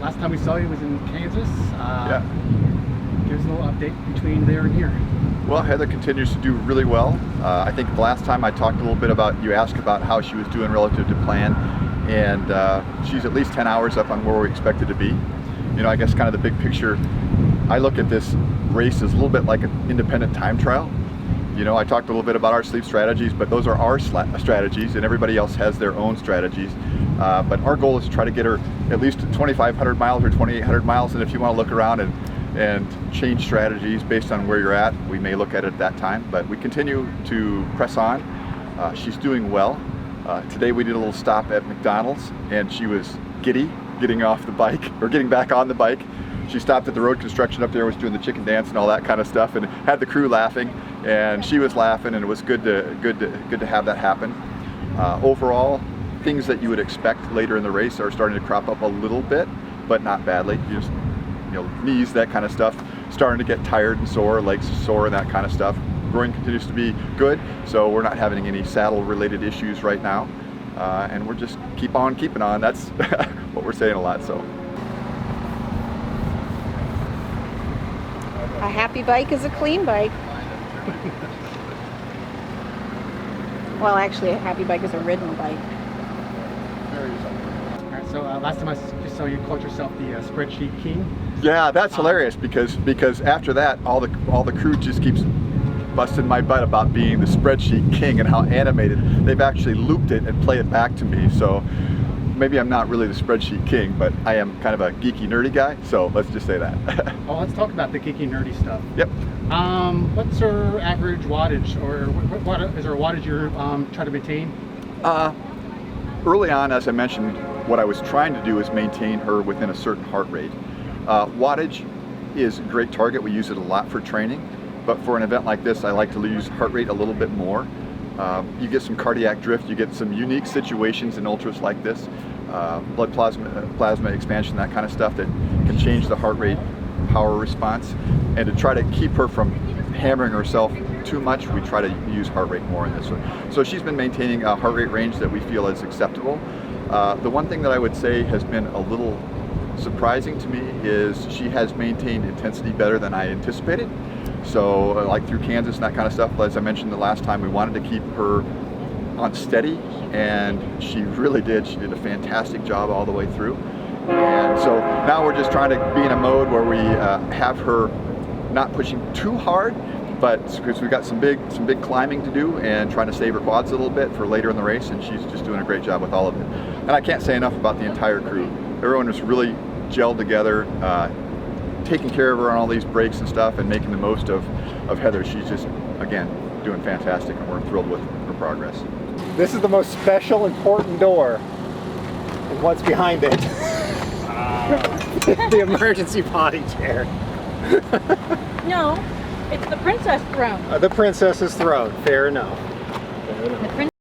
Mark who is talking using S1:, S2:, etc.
S1: last time we saw you was in Kansas.
S2: Yeah.
S1: Give us a little update between there and here.
S2: Well, Heather continues to do really well. I think the last time I talked a little bit about, you asked about how she was doing relative to plan, and she's at least 10 hours up on where we expected to be. You know, I guess kind of the big picture, I look at this race as a little bit like an independent time trial. You know, I talked a little bit about our sleep strategies, but those are our strategies, and everybody else has their own strategies. But our goal is to try to get her at least 2,500 miles or 2,800 miles, and if you want to look around and change strategies based on where you're at, we may look at it at that time. But we continue to press on. She's doing well. Today we did a little stop at McDonald's, and she was giddy getting off the bike, or getting back on the bike. She stopped at the road construction up there, was doing the chicken dance and all that kind of stuff, and had the crew laughing, and she was laughing, and it was good to have that happen. Overall, things that you would expect later in the race are starting to crop up a little bit, but not badly. You know, knees, that kind of stuff, starting to get tired and sore, legs sore and that kind of stuff. Groin continues to be good, so we're not having any saddle related issues right now, and we're just keep on keeping on. That's what we're saying a lot. So
S3: a happy bike is a clean bike. Well, actually, a happy bike is a ridden bike.
S1: Alright, so last time I just saw you called yourself the Spreadsheet King.
S2: yeah, that's hilarious because after that, all the crew just keeps busting my butt about being the Spreadsheet King and how animated. They've actually looped it and played it back to me. So maybe I'm not really the Spreadsheet King, but I am kind of a geeky, nerdy guy. So let's just say that.
S1: Well, let's talk about the geeky, nerdy stuff.
S2: Yep.
S1: What's her average wattage, or what is there a wattage you're trying to maintain?
S2: Early on, as I mentioned, what I was trying to do is maintain her within a certain heart rate. Wattage is a great target. We use it a lot for training, but for an event like this, I like to use heart rate a little bit more. You get some cardiac drift, you get some unique situations in ultras like this, blood plasma expansion, that kind of stuff that can change the heart rate power response. And to try to keep her from hammering herself too much, we try to use heart rate more in this one. So she's been maintaining a heart rate range that we feel is acceptable. The one thing that I would say has been a little surprising to me is she has maintained intensity better than I anticipated. So like through Kansas and that kind of stuff, as I mentioned the last time, we wanted to keep her on steady, and she really did. She did a fantastic job all the way through. And so now we're just trying to be in a mode where we have her not pushing too hard, but because we've got some big climbing to do and trying to save her quads a little bit for later in the race, and she's just doing a great job with all of it. And I can't say enough about the entire crew. Everyone is really gelled together, taking care of her on all these breaks and stuff, and making the most of Heather. She's just, again, doing fantastic, and we're thrilled with her progress.
S4: This is the most special, important door, and what's behind it? The emergency potty chair.
S3: No, it's the princess throne.
S4: The princess's throne. Fair enough.
S3: The